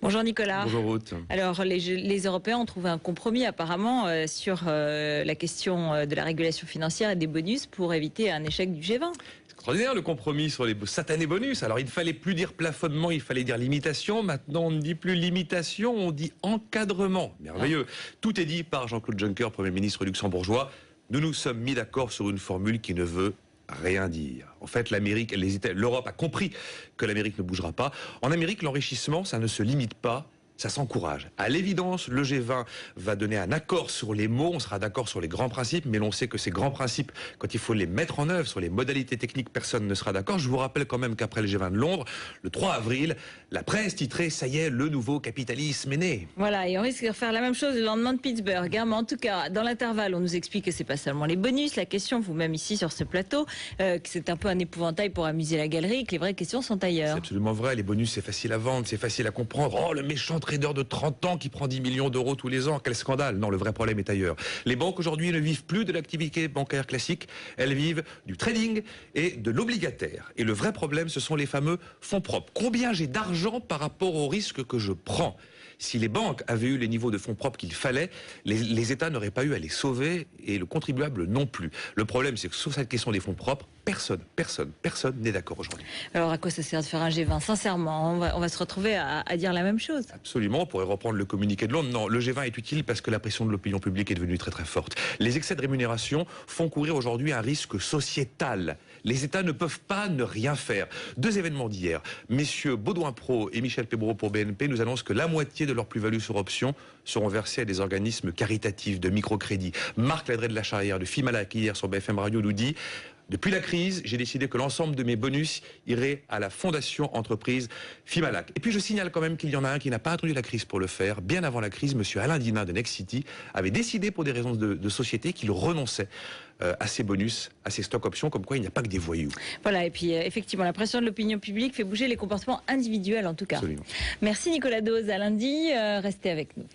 Bonjour Nicolas. Bonjour Ruth. Alors les Européens ont trouvé un compromis apparemment sur la question de la régulation financière et des bonus pour éviter un échec du G20. C'est extraordinaire le compromis sur les satanés bonus. Alors il ne fallait plus dire plafonnement, il fallait dire limitation. Maintenant on ne dit plus limitation, on dit encadrement. Merveilleux. Tout est dit par Jean-Claude Juncker, Premier ministre luxembourgeois. Nous nous sommes mis d'accord sur une formule qui ne veut rien dire. En fait, l'Europe a compris que l'Amérique ne bougera pas. En Amérique, l'enrichissement, ça ne se limite pas, ça s'encourage. À l'évidence, le G20 va donner un accord sur les mots, on sera d'accord sur les grands principes, mais l'on sait que ces grands principes, quand il faut les mettre en œuvre sur les modalités techniques, personne ne sera d'accord. Je vous rappelle quand même qu'après le G20 de Londres, le 3 avril, la presse titrait « Ça y est, le nouveau capitalisme est né ». Voilà, et on risque de faire la même chose le lendemain de Pittsburgh. Mais en tout cas, dans l'intervalle, on nous explique que c'est pas seulement les bonus. La question, vous-même ici sur ce plateau, que c'est un peu un épouvantail pour amuser la galerie, que les vraies questions sont ailleurs. C'est absolument vrai. Les bonus, c'est facile à vendre, c'est facile à comprendre. Oh, le méchant trader de 30 ans qui prend 10 millions d'euros tous les ans, quel scandale. Non, le vrai problème est ailleurs. Les banques aujourd'hui ne vivent plus de l'activité bancaire classique, elles vivent du trading et de l'obligataire. Et le vrai problème, ce sont les fameux fonds propres. Combien j'ai d'argent par rapport au risque que je prends ? Si les banques avaient eu les niveaux de fonds propres qu'il fallait, les États n'auraient pas eu à les sauver et le contribuable non plus. Le problème, c'est que sur cette question des fonds propres, personne n'est d'accord aujourd'hui. Alors à quoi ça sert de faire un G20 ? Sincèrement, on va se retrouver à dire la même chose. Absolument, on pourrait reprendre le communiqué de Londres. Non, le G20 est utile parce que la pression de l'opinion publique est devenue très très forte. Les excès de rémunération font courir aujourd'hui un risque sociétal. Les États ne peuvent pas ne rien faire. Deux événements d'hier. Messieurs Baudouin Pro et Michel Pébreau pour BNP nous annoncent que la moitié de leurs plus-values sur options seront versées à des organismes caritatifs de microcrédit. Marc Ladré de la Charrière de Fimalac hier sur BFM Radio nous dit: depuis la crise, j'ai décidé que l'ensemble de mes bonus irait à la fondation entreprise Fimalac. Et puis je signale quand même qu'il y en a un qui n'a pas attendu la crise pour le faire. Bien avant la crise, monsieur Alain Dinin de Nexity avait décidé pour des raisons de société qu'il renonçait à ses bonus, à ses stock options, comme quoi il n'y a pas que des voyous. Voilà, et puis effectivement, la pression de l'opinion publique fait bouger les comportements individuels en tout cas. Absolument. Merci Nicolas Dose, à lundi, restez avec nous.